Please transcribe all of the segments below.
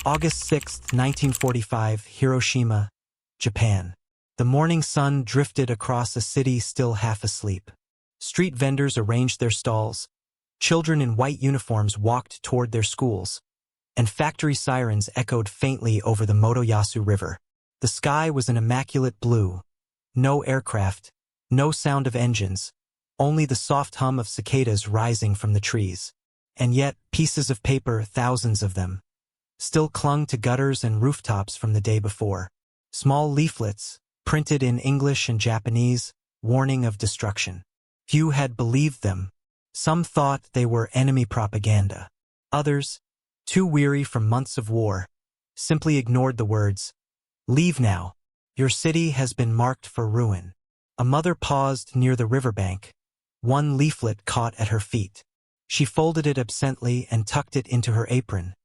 August 6, 1945, Hiroshima, Japan. The morning sun drifted across a city still half asleep. Street vendors arranged their stalls, children in white uniforms walked toward their schools, and factory sirens echoed faintly over the Motoyasu River. The sky was an immaculate blue. No aircraft, no sound of engines, only the soft hum of cicadas rising from the trees. And yet, pieces of paper, thousands of them, still clung to gutters and rooftops from the day before. Small leaflets, printed in English and Japanese, warning of destruction. Few had believed them. Some thought they were enemy propaganda. Others, too weary from months of war, simply ignored the words, "Leave now. Your city has been marked for ruin." A mother paused near the riverbank, one leaflet caught at her feet. She folded it absently and tucked it into her apron,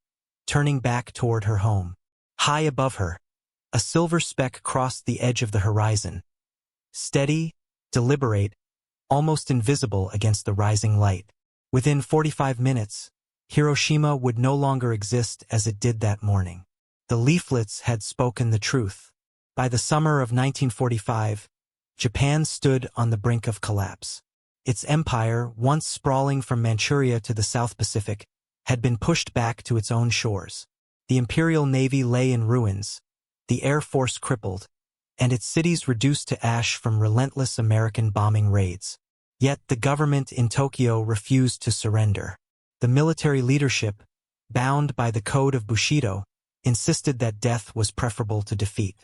turning back toward her home. High above her, a silver speck crossed the edge of the horizon. Steady, deliberate, almost invisible against the rising light. Within 45 minutes, Hiroshima would no longer exist as it did that morning. The leaflets had spoken the truth. By the summer of 1945, Japan stood on the brink of collapse. Its empire, once sprawling from Manchuria to the South Pacific, had been pushed back to its own shores. The Imperial Navy lay in ruins, the Air Force crippled, and its cities reduced to ash from relentless American bombing raids. Yet the government in Tokyo refused to surrender. The military leadership, bound by the code of Bushido, insisted that death was preferable to defeat.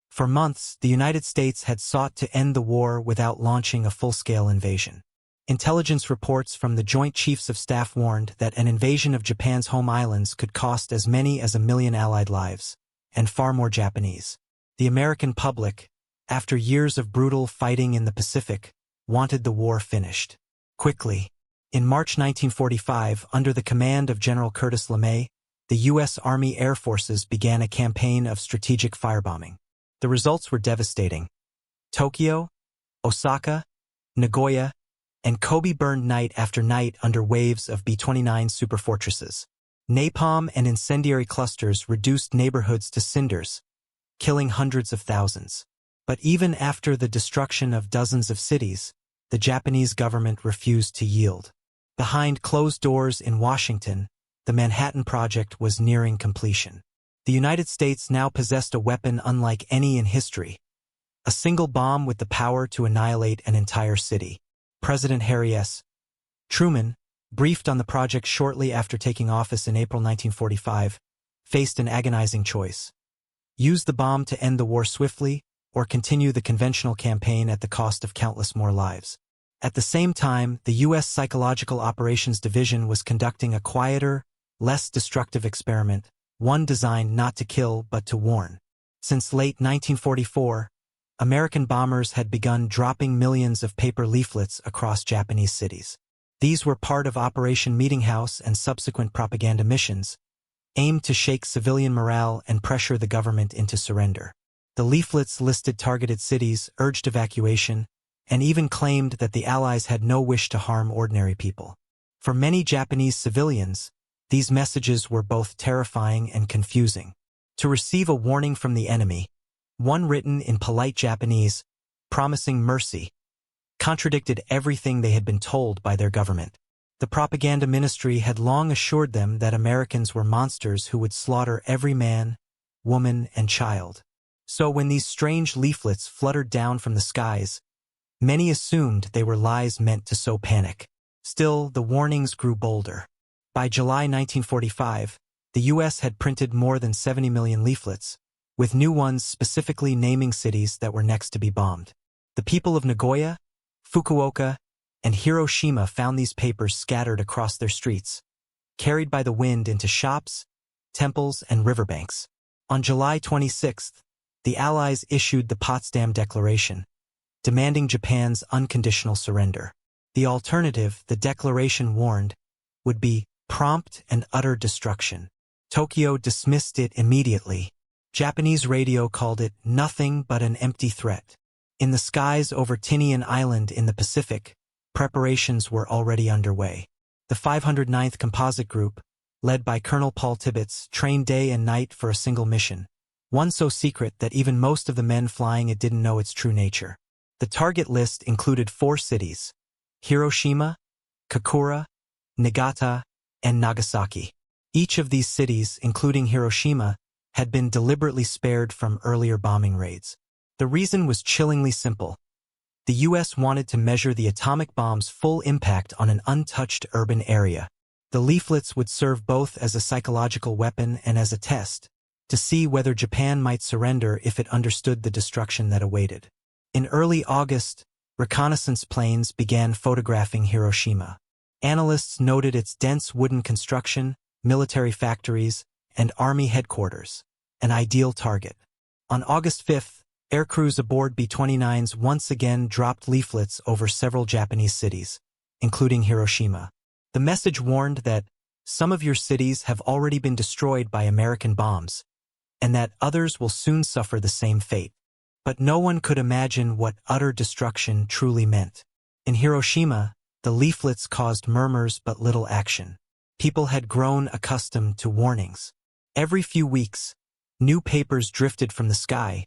For months, the United States had sought to end the war without launching a full-scale invasion. Intelligence reports from the Joint Chiefs of Staff warned that an invasion of Japan's home islands could cost as many as 1 million Allied lives, and far more Japanese. The American public, after years of brutal fighting in the Pacific, wanted the war finished quickly. In March 1945, under the command of General Curtis LeMay, the U.S. Army Air Forces began a campaign of strategic firebombing. The results were devastating. Tokyo, Osaka, Nagoya, and Kobe burned night after night under waves of B-29 superfortresses. Napalm and incendiary clusters reduced neighborhoods to cinders, killing hundreds of thousands. But even after the destruction of dozens of cities, the Japanese government refused to yield. Behind closed doors in Washington, the Manhattan Project was nearing completion. The United States now possessed a weapon unlike any in history, a single bomb with the power to annihilate an entire city. President Harry S. Truman, briefed on the project shortly after taking office in April 1945, faced an agonizing choice. Use the bomb to end the war swiftly, or continue the conventional campaign at the cost of countless more lives. At the same time, the U.S. Psychological Operations Division was conducting a quieter, less destructive experiment, one designed not to kill but to warn. Since late 1944, American bombers had begun dropping millions of paper leaflets across Japanese cities. These were part of Operation Meeting House and subsequent propaganda missions, aimed to shake civilian morale and pressure the government into surrender. The leaflets listed targeted cities, urged evacuation, and even claimed that the Allies had no wish to harm ordinary people. For many Japanese civilians, these messages were both terrifying and confusing. To receive a warning from the enemy, one written in polite Japanese, promising mercy, contradicted everything they had been told by their government. The propaganda ministry had long assured them that Americans were monsters who would slaughter every man, woman, and child. So when these strange leaflets fluttered down from the skies, many assumed they were lies meant to sow panic. Still, the warnings grew bolder. By July 1945, the U.S. had printed more than 70 million leaflets, with new ones specifically naming cities that were next to be bombed. The people of Nagoya, Fukuoka, and Hiroshima found these papers scattered across their streets, carried by the wind into shops, temples, and riverbanks. On July 26th, the Allies issued the Potsdam Declaration, demanding Japan's unconditional surrender. The alternative, the declaration warned, would be prompt and utter destruction. Tokyo dismissed it immediately. Japanese radio called it nothing but an empty threat. In the skies over Tinian Island in the Pacific, preparations were already underway. The 509th Composite Group, led by Colonel Paul Tibbets, trained day and night for a single mission. One so secret that even most of the men flying it didn't know its true nature. The target list included 4 cities: Hiroshima, Kokura, Niigata, and Nagasaki. Each of these cities, including Hiroshima, had been deliberately spared from earlier bombing raids. The reason was chillingly simple. The U.S. wanted to measure the atomic bomb's full impact on an untouched urban area. The leaflets would serve both as a psychological weapon and as a test, to see whether Japan might surrender if it understood the destruction that awaited. In early August, reconnaissance planes began photographing Hiroshima. Analysts noted its dense wooden construction, military factories, and army headquarters, an ideal target. On August 5th, aircrews aboard B-29s once again dropped leaflets over several Japanese cities, including Hiroshima. The message warned that some of your cities have already been destroyed by American bombs, and that others will soon suffer the same fate. But no one could imagine what utter destruction truly meant. In Hiroshima, the leaflets caused murmurs but little action. People had grown accustomed to warnings. Every few weeks, new papers drifted from the sky,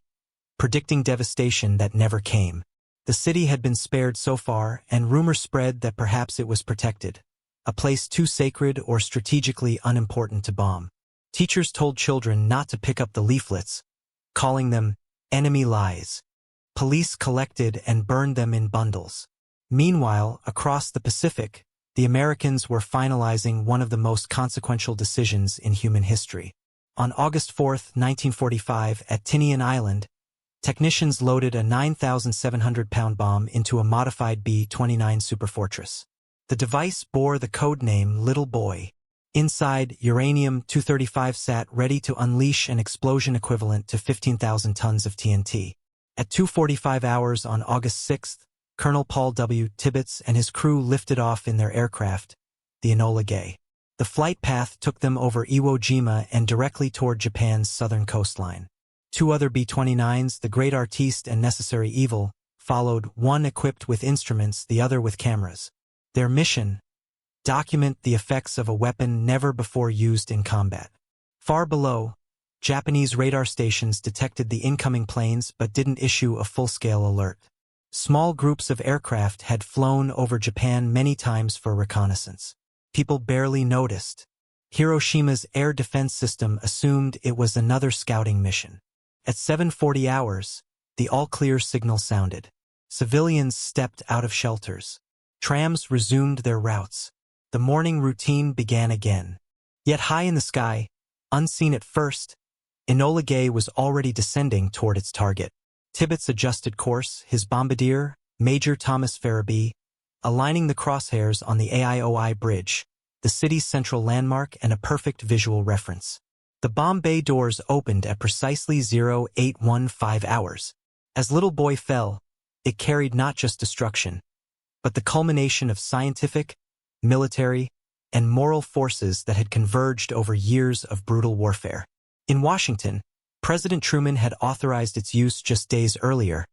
predicting devastation that never came. The city had been spared so far, and rumors spread that perhaps it was protected, a place too sacred or strategically unimportant to bomb. Teachers told children not to pick up the leaflets, calling them enemy lies. Police collected and burned them in bundles. Meanwhile, across the Pacific, the Americans were finalizing one of the most consequential decisions in human history. On August 4, 1945, at Tinian Island, technicians loaded a 9,700-pound bomb into a modified B-29 superfortress. The device bore the codename Little Boy. Inside, uranium-235 sat ready to unleash an explosion equivalent to 15,000 tons of TNT. At 2:45 hours on August 6, Colonel Paul W. Tibbets and his crew lifted off in their aircraft, the Enola Gay. The flight path took them over Iwo Jima and directly toward Japan's southern coastline. 2 other B-29s, the Great Artiste and Necessary Evil, followed, one equipped with instruments, the other with cameras. Their mission: document the effects of a weapon never before used in combat. Far below, Japanese radar stations detected the incoming planes but didn't issue a full-scale alert. Small groups of aircraft had flown over Japan many times for reconnaissance. People barely noticed. Hiroshima's air defense system assumed it was another scouting mission. At 7:40 hours, the all-clear signal sounded. Civilians stepped out of shelters. Trams resumed their routes. The morning routine began again. Yet high in the sky, unseen at first, Enola Gay was already descending toward its target. Tibbets adjusted course, his bombardier, Major Thomas Farabee, aligning the crosshairs on the AIOI bridge, the city's central landmark and a perfect visual reference. The bomb bay doors opened at precisely 0815 hours. As Little Boy fell, it carried not just destruction, but the culmination of scientific, military, and moral forces that had converged over years of brutal warfare. In Washington, President Truman had authorized its use just days earlier,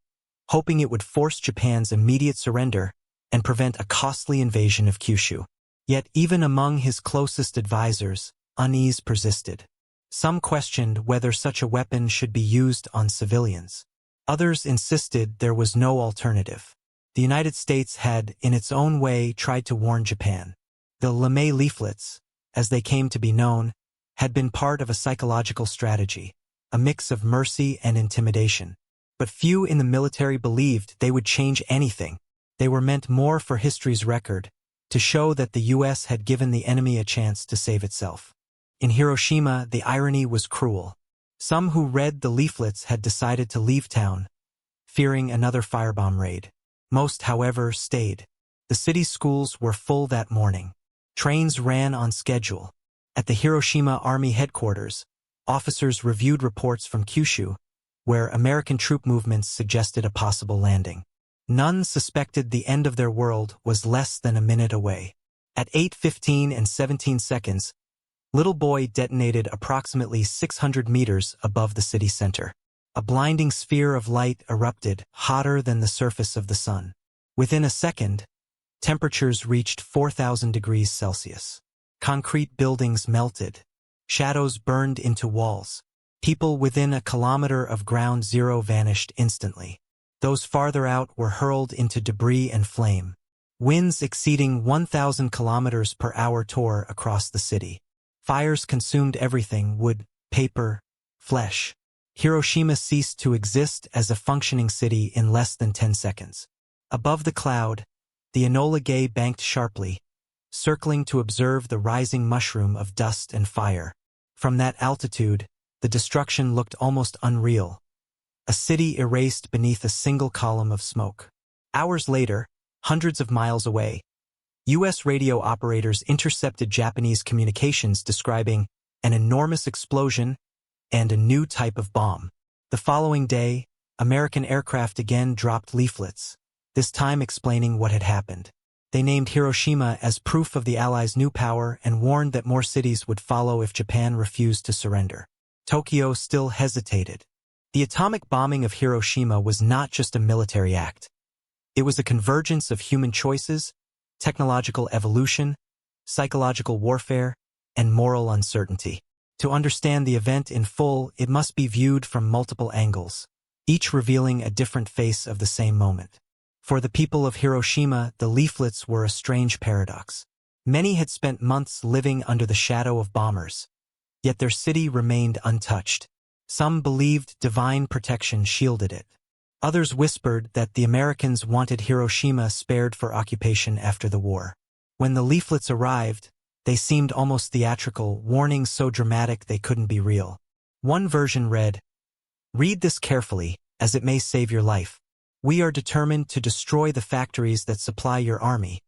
hoping it would force Japan's immediate surrender and prevent a costly invasion of Kyushu. Yet even among his closest advisors, unease persisted. Some questioned whether such a weapon should be used on civilians. Others insisted there was no alternative. The United States had, in its own way, tried to warn Japan. The LeMay leaflets, as they came to be known, had been part of a psychological strategy, a mix of mercy and intimidation. But few in the military believed they would change anything. They were meant more for history's record, to show that the U.S. had given the enemy a chance to save itself. In Hiroshima, the irony was cruel. Some who read the leaflets had decided to leave town, fearing another firebomb raid. Most, however, stayed. The city's schools were full that morning. Trains ran on schedule. At the Hiroshima Army headquarters, officers reviewed reports from Kyushu, where American troop movements suggested a possible landing. None suspected the end of their world was less than a minute away. At 8:15 and 17 seconds, Little Boy detonated approximately 600 meters above the city center. A blinding sphere of light erupted, hotter than the surface of the sun. Within a second, temperatures reached 4,000 degrees Celsius. Concrete buildings melted. Shadows burned into walls. People within a kilometer of ground zero vanished instantly. Those farther out were hurled into debris and flame. Winds exceeding 1,000 kilometers per hour tore across the city. Fires consumed everything: wood, paper, flesh. Hiroshima ceased to exist as a functioning city in less than 10 seconds. Above the cloud, the Enola Gay banked sharply, circling to observe the rising mushroom of dust and fire. From that altitude, the destruction looked almost unreal. A city erased beneath a single column of smoke. Hours later, hundreds of miles away, U.S. radio operators intercepted Japanese communications describing an enormous explosion and a new type of bomb. The following day, American aircraft again dropped leaflets, this time explaining what had happened. They named Hiroshima as proof of the Allies' new power and warned that more cities would follow if Japan refused to surrender. Tokyo still hesitated. The atomic bombing of Hiroshima was not just a military act. It was a convergence of human choices, technological evolution, psychological warfare, and moral uncertainty. To understand the event in full, it must be viewed from multiple angles, each revealing a different face of the same moment. For the people of Hiroshima, the leaflets were a strange paradox. Many had spent months living under the shadow of bombers, yet their city remained untouched. Some believed divine protection shielded it. Others whispered that the Americans wanted Hiroshima spared for occupation after the war. When the leaflets arrived, they seemed almost theatrical, warnings so dramatic they couldn't be real. One version read, "Read this carefully, as it may save your life. We are determined to destroy the factories that supply your army,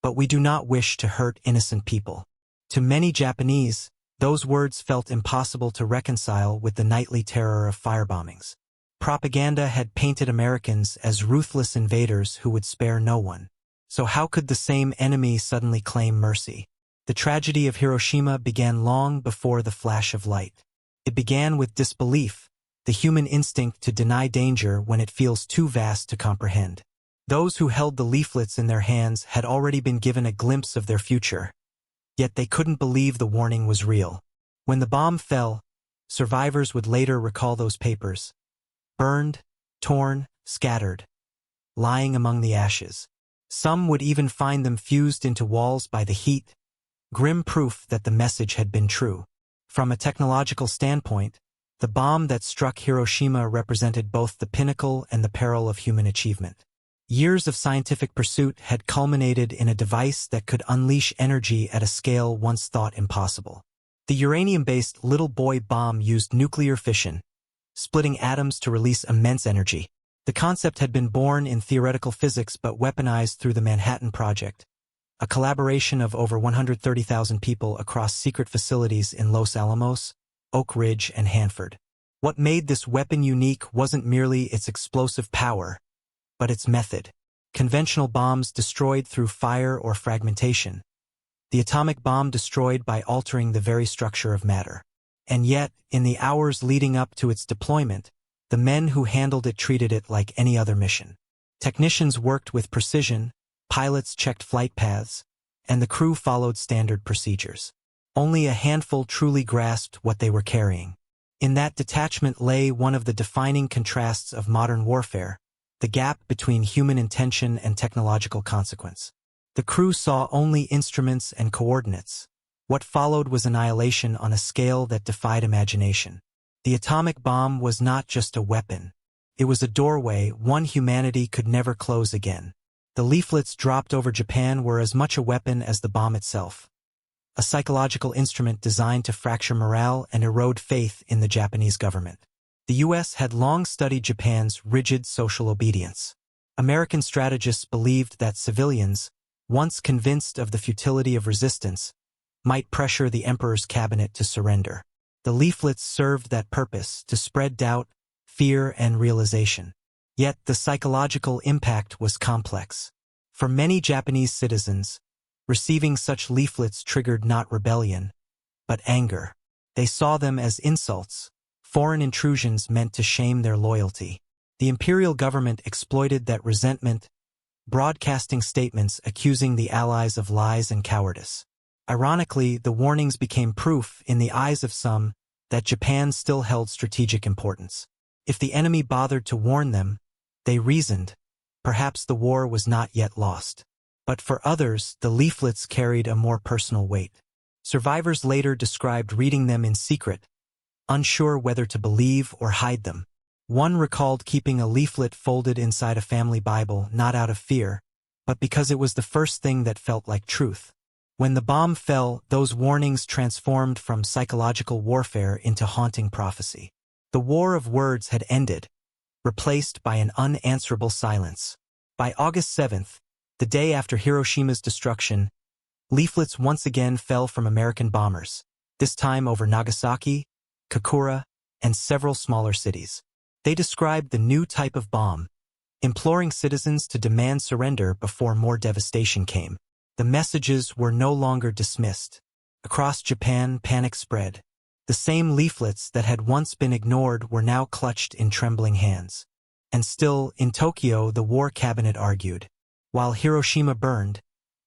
but we do not wish to hurt innocent people." To many Japanese, those words felt impossible to reconcile with the nightly terror of firebombings. Propaganda had painted Americans as ruthless invaders who would spare no one. So how could the same enemy suddenly claim mercy? The tragedy of Hiroshima began long before the flash of light. It began with disbelief, the human instinct to deny danger when it feels too vast to comprehend. Those who held the leaflets in their hands had already been given a glimpse of their future, yet they couldn't believe the warning was real. When the bomb fell, survivors would later recall those papers, burned, torn, scattered, lying among the ashes. Some would even find them fused into walls by the heat, grim proof that the message had been true. From a technological standpoint, the bomb that struck Hiroshima represented both the pinnacle and the peril of human achievement. Years of scientific pursuit had culminated in a device that could unleash energy at a scale once thought impossible. The uranium-based little boy bomb used nuclear fission, splitting atoms to release immense energy. The concept had been born in theoretical physics but weaponized through the Manhattan Project, a collaboration of over 130,000 people across secret facilities in Los Alamos, Oak Ridge, and Hanford. What made this weapon unique wasn't merely its explosive power, but its method. Conventional bombs destroyed through fire or fragmentation. The atomic bomb destroyed by altering the very structure of matter. And yet, in the hours leading up to its deployment, the men who handled it treated it like any other mission. Technicians worked with precision, pilots checked flight paths, and the crew followed standard procedures. Only a handful truly grasped what they were carrying. In that detachment lay one of the defining contrasts of modern warfare, the gap between human intention and technological consequence. The crew saw only instruments and coordinates. What followed was annihilation on a scale that defied imagination. The atomic bomb was not just a weapon. It was a doorway one humanity could never close again. The leaflets dropped over Japan were as much a weapon as the bomb itself. A psychological instrument designed to fracture morale and erode faith in the Japanese government. The U.S. had long studied Japan's rigid social obedience. American strategists believed that civilians, once convinced of the futility of resistance, might pressure the emperor's cabinet to surrender. The leaflets served that purpose, to spread doubt, fear, and realization. Yet the psychological impact was complex. For many Japanese citizens, receiving such leaflets triggered not rebellion, but anger. They saw them as insults, foreign intrusions meant to shame their loyalty. The imperial government exploited that resentment, broadcasting statements accusing the Allies of lies and cowardice. Ironically, the warnings became proof, in the eyes of some, that Japan still held strategic importance. If the enemy bothered to warn them, they reasoned, perhaps the war was not yet lost. But for others, the leaflets carried a more personal weight. Survivors later described reading them in secret, unsure whether to believe or hide them. One recalled keeping a leaflet folded inside a family Bible, not out of fear, but because it was the first thing that felt like truth. When the bomb fell, those warnings transformed from psychological warfare into haunting prophecy. The war of words had ended, replaced by an unanswerable silence. By August 7th, the day after Hiroshima's destruction, leaflets once again fell from American bombers, this time over Nagasaki, Kokura, and several smaller cities. They described the new type of bomb, imploring citizens to demand surrender before more devastation came. The messages were no longer dismissed. Across Japan, panic spread. The same leaflets that had once been ignored were now clutched in trembling hands. And still, in Tokyo, the war cabinet argued. While Hiroshima burned,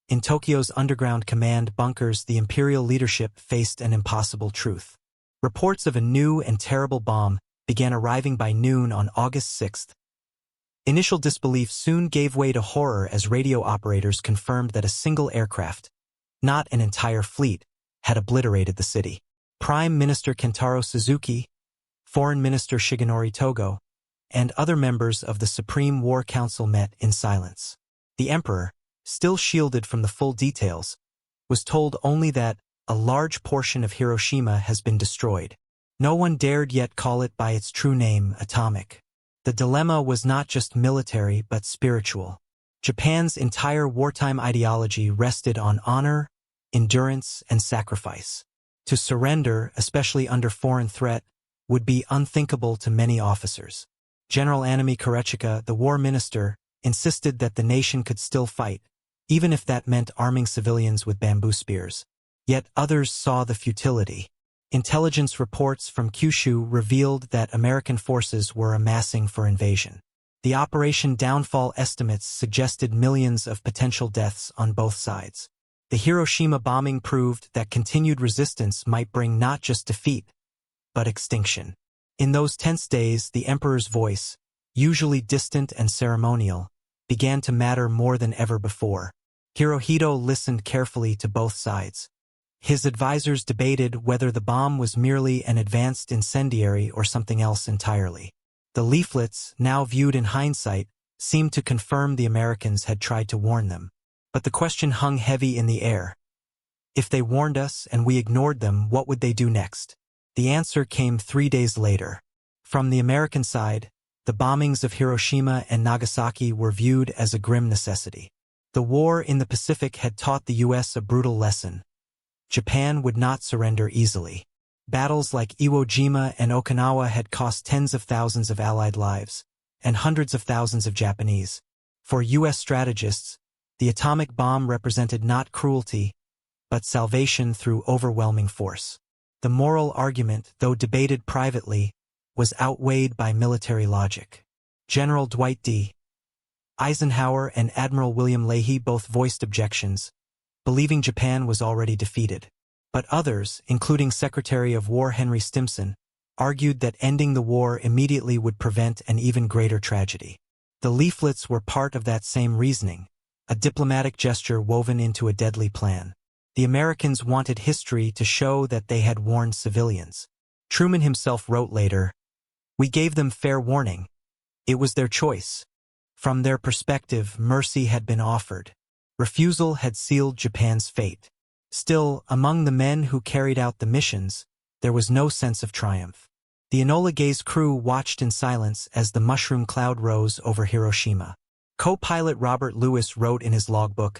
in Tokyo's underground command bunkers, the imperial leadership faced an impossible truth. Reports of a new and terrible bomb began arriving by noon on August 6th. Initial disbelief soon gave way to horror as radio operators confirmed that a single aircraft, not an entire fleet, had obliterated the city. Prime Minister Kentaro Suzuki, Foreign Minister Shigenori Togo, and other members of the Supreme War Council met in silence. The emperor, still shielded from the full details, was told only that a large portion of Hiroshima has been destroyed. No one dared yet call it by its true name, atomic. The dilemma was not just military but spiritual. Japan's entire wartime ideology rested on honor, endurance, and sacrifice. To surrender, especially under foreign threat, would be unthinkable to many officers. General Anami Korechika, the war minister, insisted that the nation could still fight, even if that meant arming civilians with bamboo spears. Yet others saw the futility. Intelligence reports from Kyushu revealed that American forces were amassing for invasion. The Operation Downfall estimates suggested millions of potential deaths on both sides. The Hiroshima bombing proved that continued resistance might bring not just defeat, but extinction. In those tense days, the emperor's voice, usually distant and ceremonial, began to matter more than ever before. Hirohito listened carefully to both sides. His advisors debated whether the bomb was merely an advanced incendiary or something else entirely. The leaflets, now viewed in hindsight, seemed to confirm the Americans had tried to warn them. But the question hung heavy in the air. If they warned us and we ignored them, what would they do next? The answer came 3 days later. From the American side, the bombings of Hiroshima and Nagasaki were viewed as a grim necessity. The war in the Pacific had taught the U.S. a brutal lesson. Japan would not surrender easily. Battles like Iwo Jima and Okinawa had cost tens of thousands of Allied lives, and hundreds of thousands of Japanese. For U.S. strategists, the atomic bomb represented not cruelty, but salvation through overwhelming force. The moral argument, though debated privately, was outweighed by military logic. General Dwight D. Eisenhower and Admiral William Leahy both voiced objections, believing Japan was already defeated. But others, including Secretary of War Henry Stimson, argued that ending the war immediately would prevent an even greater tragedy. The leaflets were part of that same reasoning, a diplomatic gesture woven into a deadly plan. The Americans wanted history to show that they had warned civilians. Truman himself wrote later, "We gave them fair warning. It was their choice. From their perspective, mercy had been offered. Refusal had sealed Japan's fate." Still, among the men who carried out the missions, there was no sense of triumph. The Enola Gay's crew watched in silence as the mushroom cloud rose over Hiroshima. Co-pilot Robert Lewis wrote in his logbook,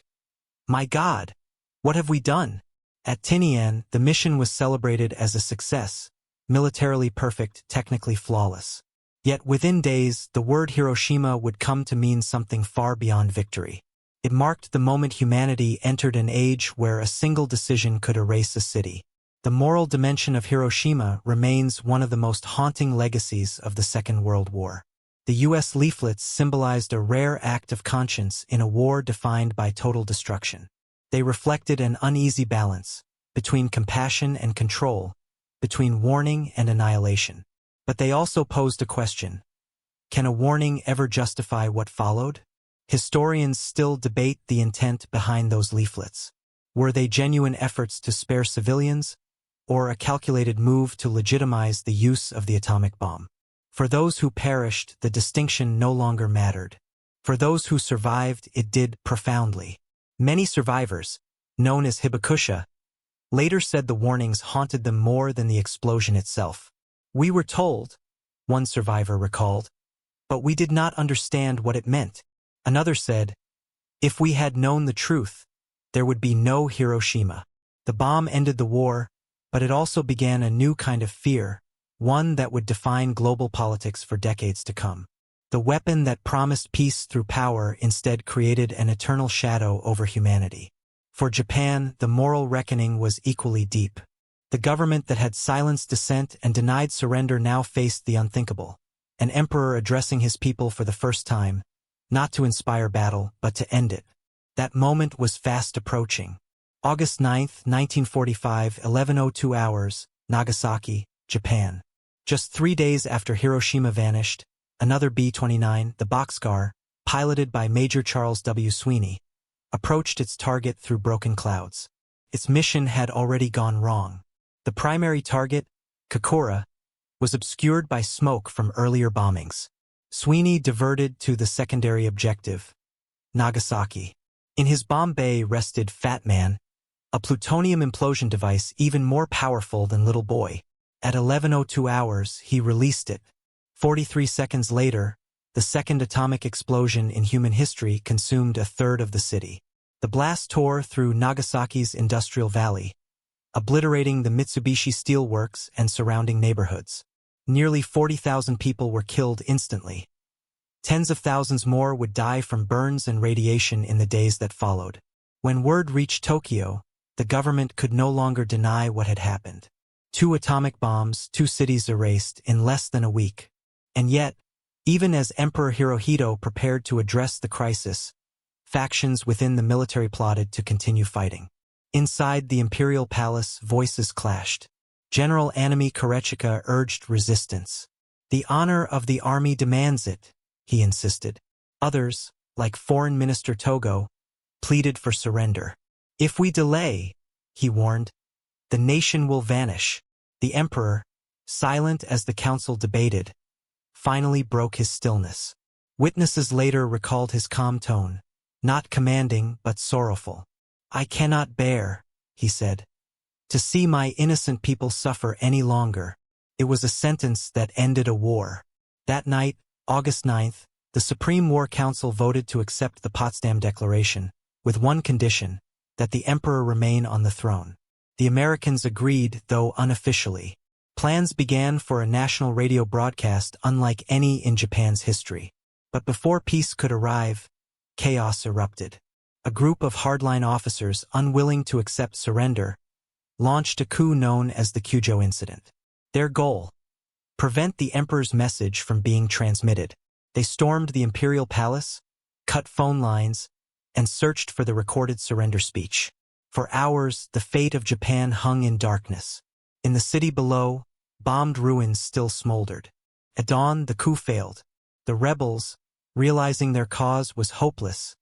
"My God, what have we done?" At Tinian, the mission was celebrated as a success, militarily perfect, technically flawless. Yet within days, the word Hiroshima would come to mean something far beyond victory. It marked the moment humanity entered an age where a single decision could erase a city. The moral dimension of Hiroshima remains one of the most haunting legacies of the Second World War. The U.S. leaflets symbolized a rare act of conscience in a war defined by total destruction. They reflected an uneasy balance between compassion and control, between warning and annihilation. But they also posed a question. Can a warning ever justify what followed? Historians still debate the intent behind those leaflets. Were they genuine efforts to spare civilians, or a calculated move to legitimize the use of the atomic bomb? For those who perished, the distinction no longer mattered. For those who survived, it did profoundly. Many survivors, known as hibakusha, later said the warnings haunted them more than the explosion itself. We were told, one survivor recalled, but we did not understand what it meant. Another said, if we had known the truth, there would be no Hiroshima. The bomb ended the war, but it also began a new kind of fear, one that would define global politics for decades to come. The weapon that promised peace through power instead created an eternal shadow over humanity. For Japan, the moral reckoning was equally deep. The government that had silenced dissent and denied surrender now faced the unthinkable. An emperor addressing his people for the first time, not to inspire battle, but to end it. That moment was fast approaching. August 9, 1945, 11:02 hours, Nagasaki, Japan. Just 3 days after Hiroshima vanished, another B-29, the Boxcar, piloted by Major Charles W. Sweeney, approached its target through broken clouds. Its mission had already gone wrong. The primary target, Kokura, was obscured by smoke from earlier bombings. Sweeney diverted to the secondary objective, Nagasaki. In his bomb bay rested Fat Man, a plutonium implosion device even more powerful than Little Boy. At 11:02 hours, he released it. 43 seconds later, the second atomic explosion in human history consumed a third of the city. The blast tore through Nagasaki's industrial valley, obliterating the Mitsubishi Steel Works and surrounding neighborhoods. Nearly 40,000 people were killed instantly. Tens of thousands more would die from burns and radiation in the days that followed. When word reached Tokyo, the government could no longer deny what had happened. 2 atomic bombs, 2 cities erased in less than a week. And yet, even as Emperor Hirohito prepared to address the crisis, factions within the military plotted to continue fighting. Inside the imperial palace, voices clashed. General Anami Korechika urged resistance. The honor of the army demands it, he insisted. Others, like Foreign Minister Togo, pleaded for surrender. If we delay, he warned, the nation will vanish. The emperor, silent as the council debated, finally broke his stillness. Witnesses later recalled his calm tone, not commanding but sorrowful. I cannot bear, he said, to see my innocent people suffer any longer. It was a sentence that ended a war. That night, August 9th, the Supreme War Council voted to accept the Potsdam Declaration, with one condition, that the emperor remain on the throne. The Americans agreed, though unofficially. Plans began for a national radio broadcast unlike any in Japan's history. But before peace could arrive, chaos erupted. A group of hardline officers, unwilling to accept surrender, launched a coup known as the Kyujo Incident. Their goal: prevent the emperor's message from being transmitted. They stormed the imperial palace, cut phone lines, and searched for the recorded surrender speech. For hours, the fate of Japan hung in darkness. In the city below, bombed ruins still smoldered. At dawn, the coup failed. The rebels, realizing their cause was hopeless,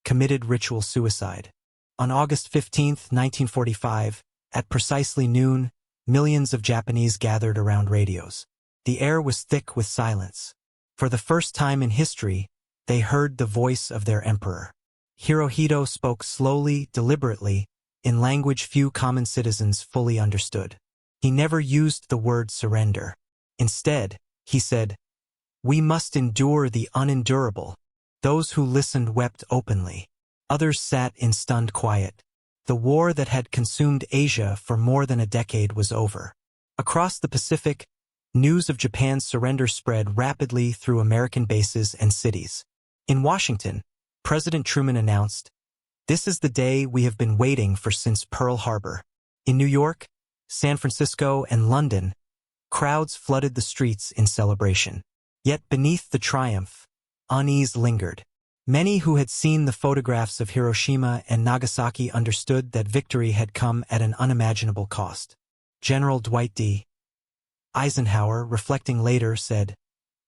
committed ritual suicide. On August 15, 1945, at precisely noon, millions of Japanese gathered around radios. The air was thick with silence. For the first time in history, they heard the voice of their emperor. Hirohito spoke slowly, deliberately, in language few common citizens fully understood. He never used the word surrender. Instead, he said, "We must endure the unendurable." Those who listened wept openly. Others sat in stunned quiet. The war that had consumed Asia for more than a decade was over. Across the Pacific, news of Japan's surrender spread rapidly through American bases and cities. In Washington, President Truman announced, "This is the day we have been waiting for since Pearl Harbor." In New York, San Francisco, and London, crowds flooded the streets in celebration. Yet beneath the triumph, unease lingered. Many who had seen the photographs of Hiroshima and Nagasaki understood that victory had come at an unimaginable cost. General Dwight D. Eisenhower, reflecting later, said,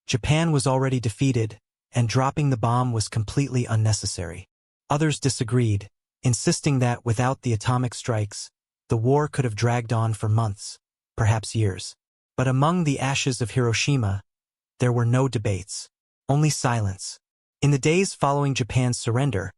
"Japan was already defeated, and dropping the bomb was completely unnecessary." Others disagreed, insisting that without the atomic strikes, the war could have dragged on for months, perhaps years. But among the ashes of Hiroshima, there were no debates, only silence. In the days following Japan's surrender,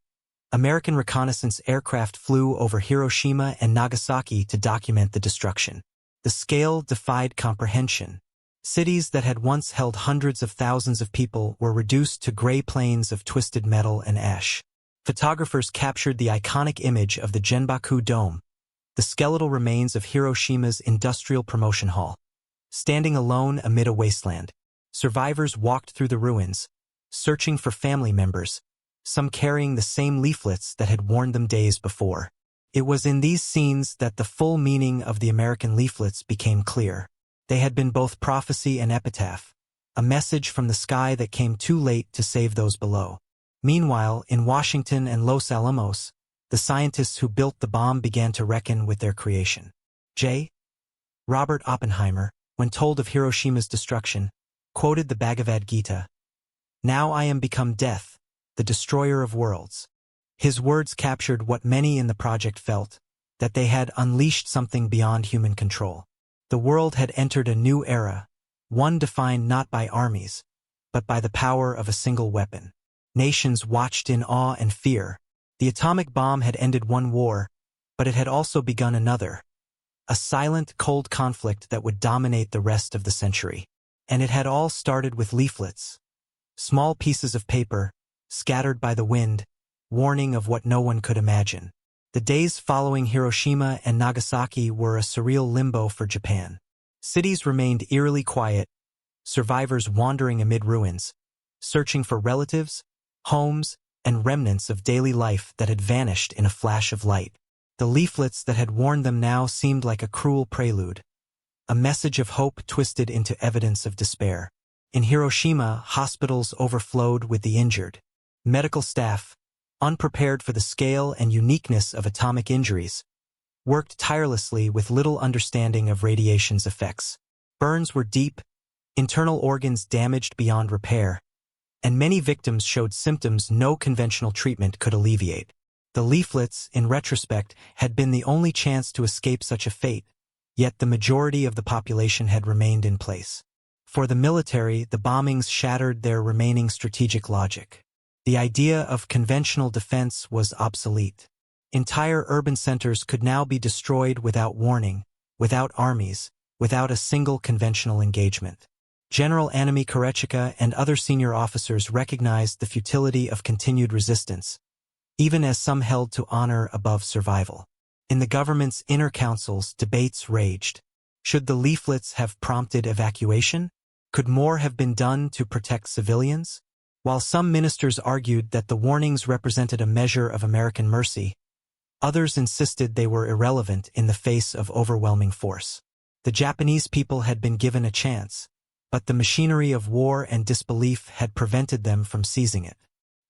American reconnaissance aircraft flew over Hiroshima and Nagasaki to document the destruction. The scale defied comprehension. Cities that had once held hundreds of thousands of people were reduced to gray plains of twisted metal and ash. Photographers captured the iconic image of the Genbaku Dome, the skeletal remains of Hiroshima's Industrial Promotion Hall. Standing alone amid a wasteland, survivors walked through the ruins, searching for family members, some carrying the same leaflets that had warned them days before. It was in these scenes that the full meaning of the American leaflets became clear. They had been both prophecy and epitaph, a message from the sky that came too late to save those below. Meanwhile, in Washington and Los Alamos, the scientists who built the bomb began to reckon with their creation. J. Robert Oppenheimer, when told of Hiroshima's destruction, quoted the Bhagavad Gita, "Now I am become death, the destroyer of worlds." His words captured what many in the project felt, that they had unleashed something beyond human control. The world had entered a new era, one defined not by armies, but by the power of a single weapon. Nations watched in awe and fear. The atomic bomb had ended one war, but it had also begun another, a silent, cold conflict that would dominate the rest of the century. And it had all started with leaflets, small pieces of paper, scattered by the wind, warning of what no one could imagine. The days following Hiroshima and Nagasaki were a surreal limbo for Japan. Cities remained eerily quiet, survivors wandering amid ruins, searching for relatives, homes, and remnants of daily life that had vanished in a flash of light. The leaflets that had warned them now seemed like a cruel prelude, a message of hope twisted into evidence of despair. In Hiroshima, hospitals overflowed with the injured. Medical staff, unprepared for the scale and uniqueness of atomic injuries, worked tirelessly with little understanding of radiation's effects. Burns were deep, internal organs damaged beyond repair, and many victims showed symptoms no conventional treatment could alleviate. The leaflets, in retrospect, had been the only chance to escape such a fate, yet the majority of the population had remained in place. For the military, the bombings shattered their remaining strategic logic. The idea of conventional defense was obsolete. Entire urban centers could now be destroyed without warning, without armies, without a single conventional engagement. General Anami Korechika and other senior officers recognized the futility of continued resistance, even as some held to honor above survival. In the government's inner councils, debates raged. Should the leaflets have prompted evacuation? Could more have been done to protect civilians? While some ministers argued that the warnings represented a measure of American mercy, others insisted they were irrelevant in the face of overwhelming force. The Japanese people had been given a chance, but the machinery of war and disbelief had prevented them from seizing it.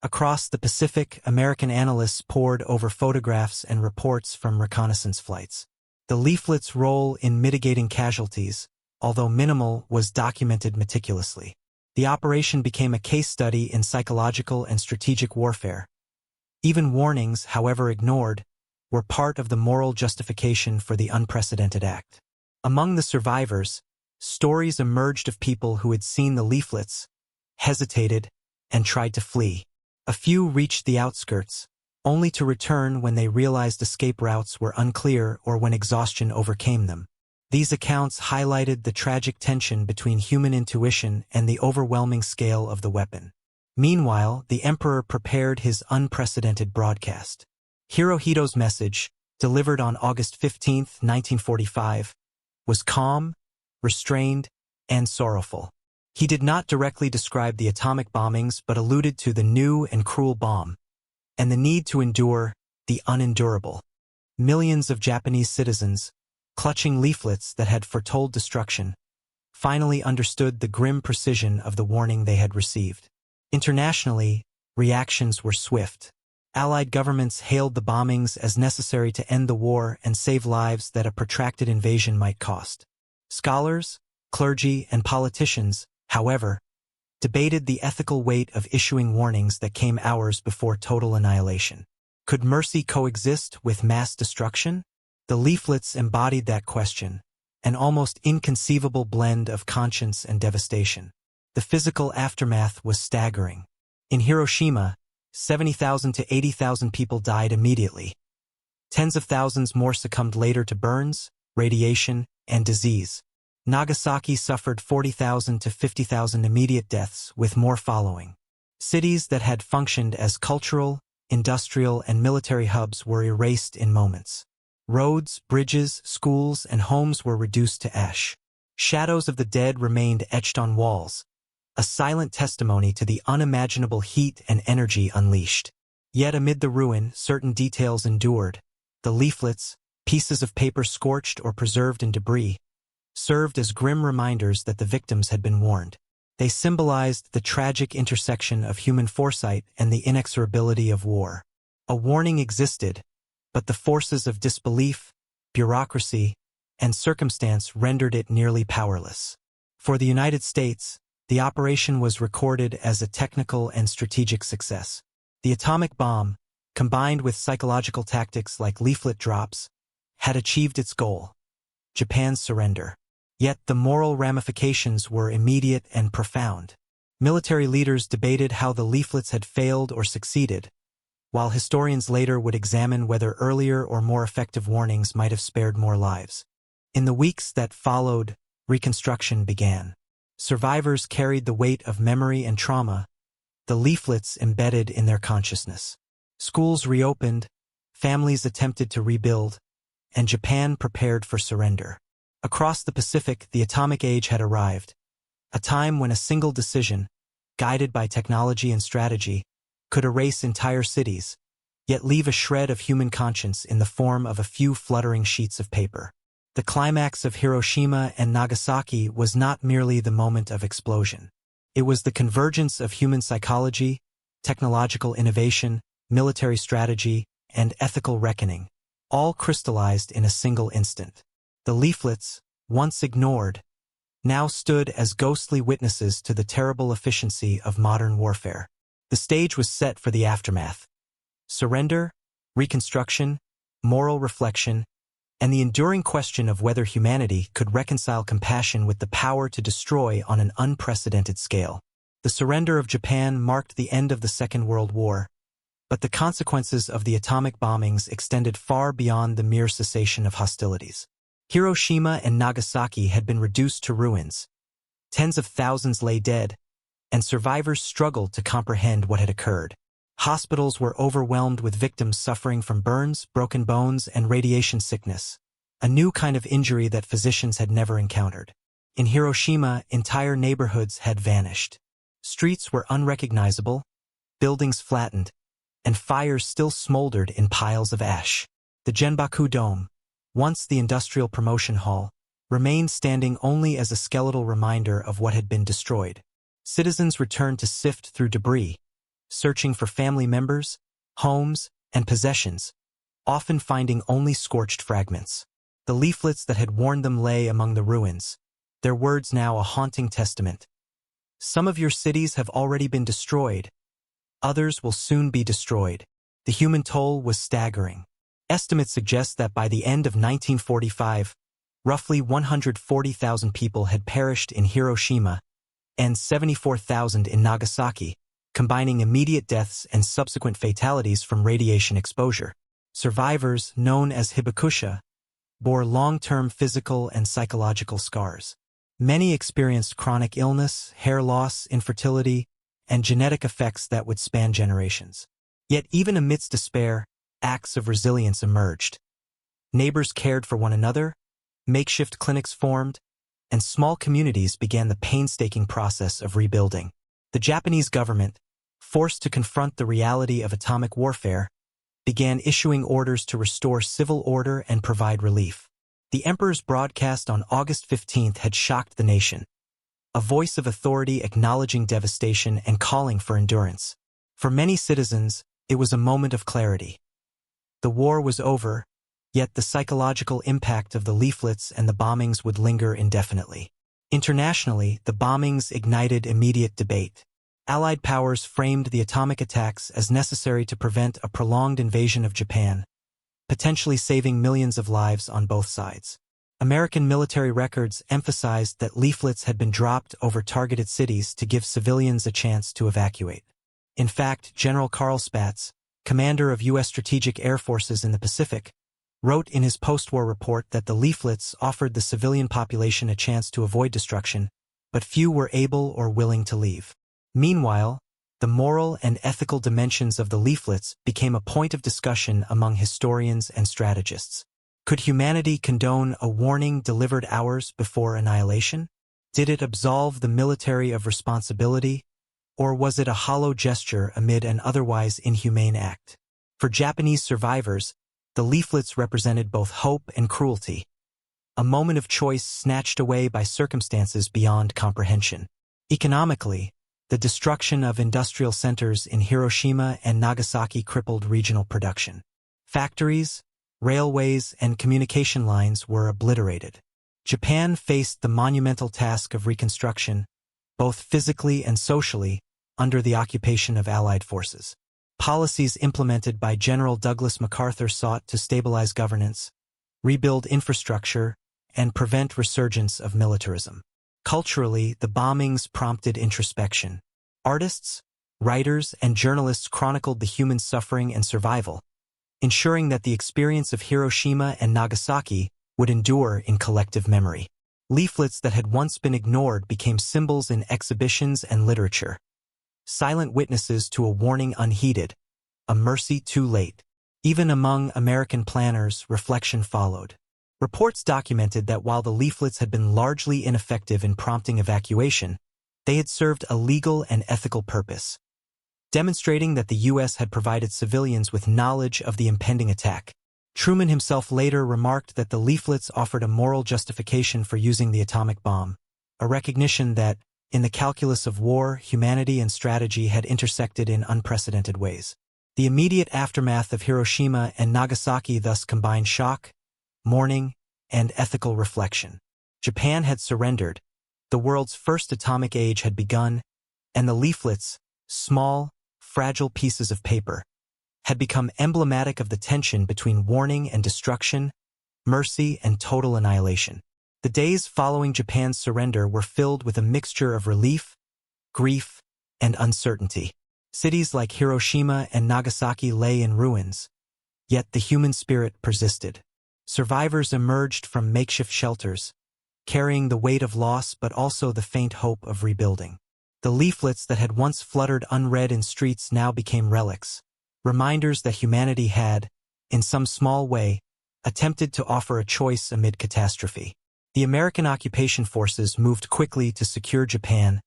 Across the Pacific, American analysts pored over photographs and reports from reconnaissance flights. The leaflet's role in mitigating casualties, although minimal, was documented meticulously. The operation became a case study in psychological and strategic warfare. Even warnings, however ignored, were part of the moral justification for the unprecedented act. Among the survivors, stories emerged of people who had seen the leaflets, hesitated, and tried to flee. A few reached the outskirts, only to return when they realized escape routes were unclear or when exhaustion overcame them. These accounts highlighted the tragic tension between human intuition and the overwhelming scale of the weapon. Meanwhile, the emperor prepared his unprecedented broadcast. Hirohito's message, delivered on August 15, 1945, was calm, restrained, and sorrowful. He did not directly describe the atomic bombings but alluded to the new and cruel bomb, and the need to endure the unendurable. Millions of Japanese citizens, clutching leaflets that had foretold destruction, finally understood the grim precision of the warning they had received. Internationally, reactions were swift. Allied governments hailed the bombings as necessary to end the war and save lives that a protracted invasion might cost. Scholars, clergy, and politicians, however, debated the ethical weight of issuing warnings that came hours before total annihilation. Could mercy coexist with mass destruction? The leaflets embodied that question, an almost inconceivable blend of conscience and devastation. The physical aftermath was staggering. In Hiroshima, 70,000 to 80,000 people died immediately. Tens of thousands more succumbed later to burns, radiation, and disease. Nagasaki suffered 40,000 to 50,000 immediate deaths, with more following. Cities that had functioned as cultural, industrial, and military hubs were erased in moments. Roads, bridges, schools, and homes were reduced to ash. Shadows of the dead remained etched on walls, a silent testimony to the unimaginable heat and energy unleashed. Yet amid the ruin, certain details endured. The leaflets, pieces of paper scorched or preserved in debris, served as grim reminders that the victims had been warned. They symbolized the tragic intersection of human foresight and the inexorability of war. A warning existed, but the forces of disbelief, bureaucracy, and circumstance rendered it nearly powerless. For the United States, the operation was recorded as a technical and strategic success. The atomic bomb, combined with psychological tactics like leaflet drops, had achieved its goal: Japan's surrender. Yet the moral ramifications were immediate and profound. Military leaders debated how the leaflets had failed or succeeded, while historians later would examine whether earlier or more effective warnings might have spared more lives. In the weeks that followed, reconstruction began. Survivors carried the weight of memory and trauma, the leaflets embedded in their consciousness. Schools reopened, families attempted to rebuild, and Japan prepared for surrender. Across the Pacific, the atomic age had arrived, a time when a single decision, guided by technology and strategy, could erase entire cities, yet leave a shred of human conscience in the form of a few fluttering sheets of paper. The climax of Hiroshima and Nagasaki was not merely the moment of explosion. It was the convergence of human psychology, technological innovation, military strategy, and ethical reckoning, all crystallized in a single instant. The leaflets, once ignored, now stood as ghostly witnesses to the terrible efficiency of modern warfare. The stage was set for the aftermath: surrender, reconstruction, moral reflection, and the enduring question of whether humanity could reconcile compassion with the power to destroy on an unprecedented scale. The surrender of Japan marked the end of the Second World War, but the consequences of the atomic bombings extended far beyond the mere cessation of hostilities. Hiroshima and Nagasaki had been reduced to ruins. Tens of thousands lay dead, and survivors struggled to comprehend what had occurred. Hospitals were overwhelmed with victims suffering from burns, broken bones, and radiation sickness, a new kind of injury that physicians had never encountered. In Hiroshima, entire neighborhoods had vanished. Streets were unrecognizable, buildings flattened, and fires still smoldered in piles of ash. The Genbaku Dome, once the Industrial Promotion Hall, remained standing only as a skeletal reminder of what had been destroyed. Citizens returned to sift through debris, searching for family members, homes, and possessions, often finding only scorched fragments. The leaflets that had warned them lay among the ruins, their words now a haunting testament. Some of your cities have already been destroyed. Others will soon be destroyed. The human toll was staggering. Estimates suggest that by the end of 1945, roughly 140,000 people had perished in Hiroshima and 74,000 in Nagasaki, combining immediate deaths and subsequent fatalities from radiation exposure. Survivors, known as hibakusha, bore long-term physical and psychological scars. Many experienced chronic illness, hair loss, infertility, and genetic effects that would span generations. Yet even amidst despair, acts of resilience emerged. Neighbors cared for one another, makeshift clinics formed, and small communities began the painstaking process of rebuilding. The Japanese government, forced to confront the reality of atomic warfare, began issuing orders to restore civil order and provide relief. The emperor's broadcast on August 15th had shocked the nation, a voice of authority acknowledging devastation and calling for endurance. For many citizens, it was a moment of clarity. The war was over, yet the psychological impact of the leaflets and the bombings would linger indefinitely. Internationally, the bombings ignited immediate debate. Allied powers framed the atomic attacks as necessary to prevent a prolonged invasion of Japan, potentially saving millions of lives on both sides. American military records emphasized that leaflets had been dropped over targeted cities to give civilians a chance to evacuate. In fact, General Carl Spaatz, commander of U.S. strategic air forces in the Pacific, wrote in his post-war report that the leaflets offered the civilian population a chance to avoid destruction, but few were able or willing to leave. Meanwhile, the moral and ethical dimensions of the leaflets became a point of discussion among historians and strategists. Could humanity condone a warning delivered hours before annihilation? Did it absolve the military of responsibility, or was it a hollow gesture amid an otherwise inhumane act? For Japanese survivors, the leaflets represented both hope and cruelty, a moment of choice snatched away by circumstances beyond comprehension. Economically, the destruction of industrial centers in Hiroshima and Nagasaki crippled regional production. Factories, railways, and communication lines were obliterated. Japan faced the monumental task of reconstruction, both physically and socially, under the occupation of Allied forces. Policies implemented by General Douglas MacArthur sought to stabilize governance, rebuild infrastructure, and prevent resurgence of militarism. Culturally, the bombings prompted introspection. Artists, writers, and journalists chronicled the human suffering and survival, ensuring that the experience of Hiroshima and Nagasaki would endure in collective memory. Leaflets that had once been ignored became symbols in exhibitions and literature. Silent witnesses to a warning unheeded, a mercy too late. Even among American planners, reflection followed. Reports documented that while the leaflets had been largely ineffective in prompting evacuation, they had served a legal and ethical purpose, demonstrating that the U.S. had provided civilians with knowledge of the impending attack. Truman himself later remarked that the leaflets offered a moral justification for using the atomic bomb, a recognition that, in the calculus of war, humanity and strategy had intersected in unprecedented ways. The immediate aftermath of Hiroshima and Nagasaki thus combined shock, mourning, and ethical reflection. Japan had surrendered, the world's first atomic age had begun, and the leaflets, small, fragile pieces of paper, had become emblematic of the tension between warning and destruction, mercy and total annihilation. The days following Japan's surrender were filled with a mixture of relief, grief, and uncertainty. Cities like Hiroshima and Nagasaki lay in ruins, yet the human spirit persisted. Survivors emerged from makeshift shelters, carrying the weight of loss but also the faint hope of rebuilding. The leaflets that had once fluttered unread in streets now became relics, reminders that humanity had, in some small way, attempted to offer a choice amid catastrophe. The American occupation forces moved quickly to secure Japan,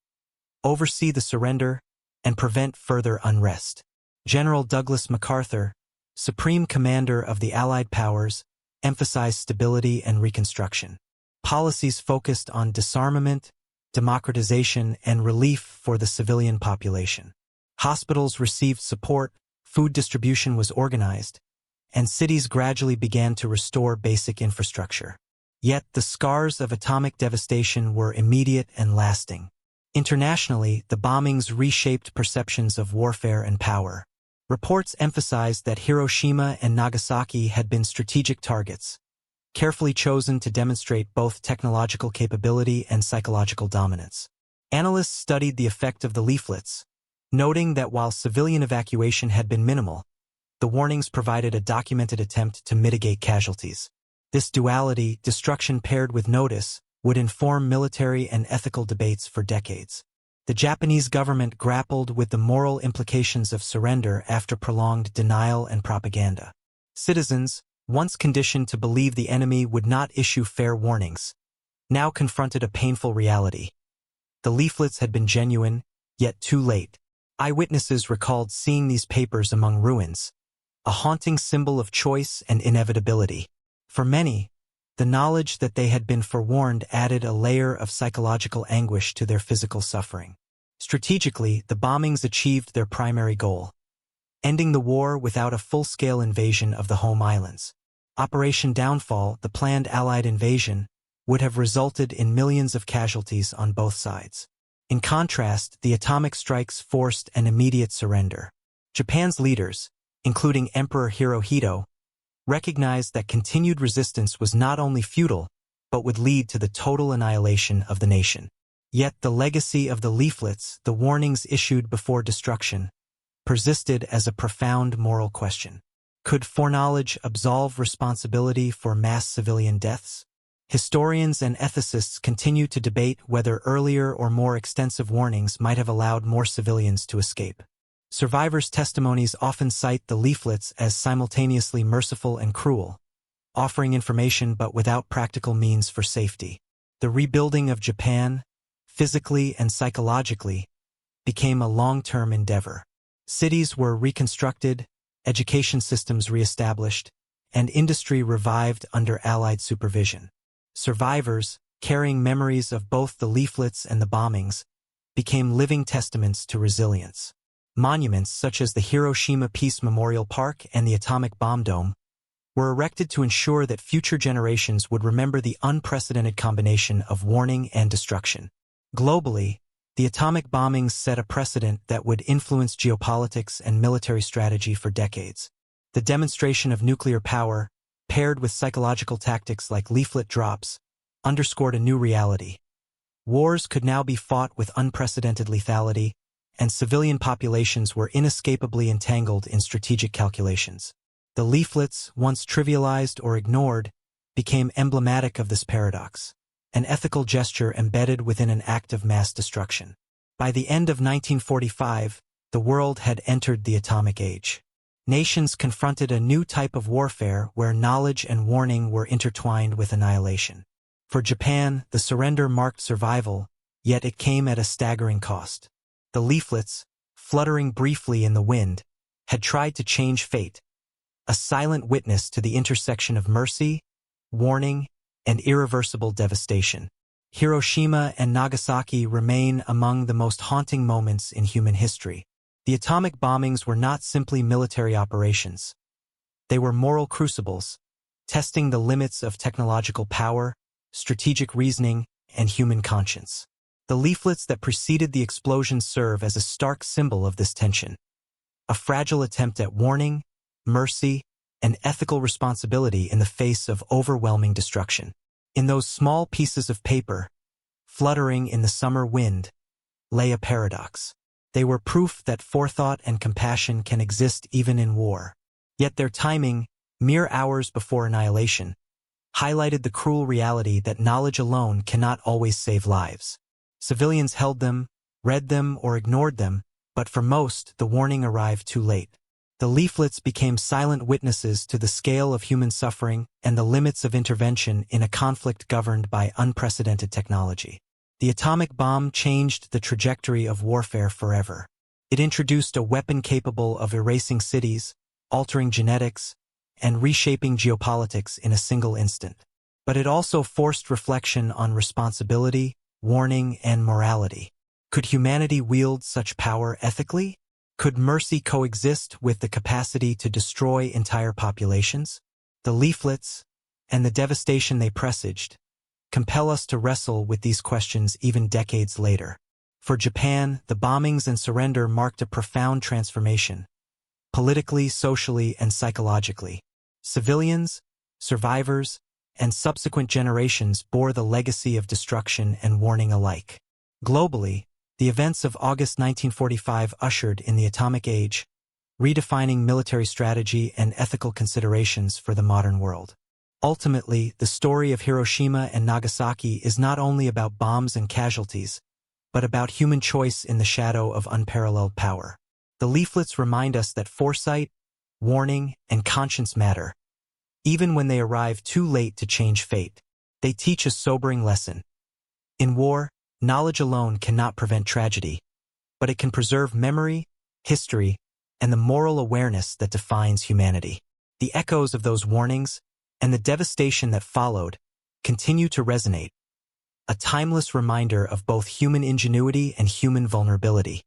oversee the surrender, and prevent further unrest. General Douglas MacArthur, Supreme Commander of the Allied powers, emphasized stability and reconstruction. Policies focused on disarmament, democratization, and relief for the civilian population. Hospitals received support, food distribution was organized, and cities gradually began to restore basic infrastructure. Yet the scars of atomic devastation were immediate and lasting. Internationally, the bombings reshaped perceptions of warfare and power. Reports emphasized that Hiroshima and Nagasaki had been strategic targets, carefully chosen to demonstrate both technological capability and psychological dominance. Analysts studied the effect of the leaflets, noting that while civilian evacuation had been minimal, the warnings provided a documented attempt to mitigate casualties. This duality, destruction paired with notice, would inform military and ethical debates for decades. The Japanese government grappled with the moral implications of surrender after prolonged denial and propaganda. Citizens, once conditioned to believe the enemy would not issue fair warnings, now confronted a painful reality. The leaflets had been genuine, yet too late. Eyewitnesses recalled seeing these papers among ruins, a haunting symbol of choice and inevitability. For many, the knowledge that they had been forewarned added a layer of psychological anguish to their physical suffering. Strategically, the bombings achieved their primary goal, ending the war without a full-scale invasion of the home islands. Operation Downfall, the planned Allied invasion, would have resulted in millions of casualties on both sides. In contrast, the atomic strikes forced an immediate surrender. Japan's leaders, including Emperor Hirohito, recognized that continued resistance was not only futile, but would lead to the total annihilation of the nation. Yet the legacy of the leaflets, the warnings issued before destruction, persisted as a profound moral question. Could foreknowledge absolve responsibility for mass civilian deaths? Historians and ethicists continue to debate whether earlier or more extensive warnings might have allowed more civilians to escape. Survivors' testimonies often cite the leaflets as simultaneously merciful and cruel, offering information but without practical means for safety. The rebuilding of Japan, physically and psychologically, became a long-term endeavor. Cities were reconstructed, education systems reestablished, and industry revived under Allied supervision. Survivors, carrying memories of both the leaflets and the bombings, became living testaments to resilience. Monuments such as the Hiroshima Peace Memorial Park and the Atomic Bomb Dome were erected to ensure that future generations would remember the unprecedented combination of warning and destruction. Globally, the atomic bombings set a precedent that would influence geopolitics and military strategy for decades. The demonstration of nuclear power, paired with psychological tactics like leaflet drops, underscored a new reality. Wars could now be fought with unprecedented lethality, and civilian populations were inescapably entangled in strategic calculations. The leaflets, once trivialized or ignored, became emblematic of this paradox, an ethical gesture embedded within an act of mass destruction. By the end of 1945, the world had entered the atomic age. Nations confronted a new type of warfare where knowledge and warning were intertwined with annihilation. For Japan, the surrender marked survival, yet it came at a staggering cost. The leaflets, fluttering briefly in the wind, had tried to change fate, a silent witness to the intersection of mercy, warning, and irreversible devastation. Hiroshima and Nagasaki remain among the most haunting moments in human history. The atomic bombings were not simply military operations. They were moral crucibles, testing the limits of technological power, strategic reasoning, and human conscience. The leaflets that preceded the explosion serve as a stark symbol of this tension, a fragile attempt at warning, mercy, and ethical responsibility in the face of overwhelming destruction. In those small pieces of paper, fluttering in the summer wind, lay a paradox. They were proof that forethought and compassion can exist even in war. Yet their timing, mere hours before annihilation, highlighted the cruel reality that knowledge alone cannot always save lives. Civilians held them, read them, or ignored them, but for most, the warning arrived too late. The leaflets became silent witnesses to the scale of human suffering and the limits of intervention in a conflict governed by unprecedented technology. The atomic bomb changed the trajectory of warfare forever. It introduced a weapon capable of erasing cities, altering genetics, and reshaping geopolitics in a single instant. But it also forced reflection on responsibility, warning, and morality. Could humanity wield such power ethically? Could mercy coexist with the capacity to destroy entire populations? The leaflets, and the devastation they presaged, compel us to wrestle with these questions even decades later. For Japan, the bombings and surrender marked a profound transformation, politically, socially, and psychologically. Civilians, survivors, and subsequent generations bore the legacy of destruction and warning alike. Globally, the events of August 1945 ushered in the atomic age, redefining military strategy and ethical considerations for the modern world. Ultimately, the story of Hiroshima and Nagasaki is not only about bombs and casualties, but about human choice in the shadow of unparalleled power. The leaflets remind us that foresight, warning, and conscience matter, even when they arrive too late to change fate. They teach a sobering lesson. In war, knowledge alone cannot prevent tragedy, but it can preserve memory, history, and the moral awareness that defines humanity. The echoes of those warnings, and the devastation that followed, continue to resonate, a timeless reminder of both human ingenuity and human vulnerability.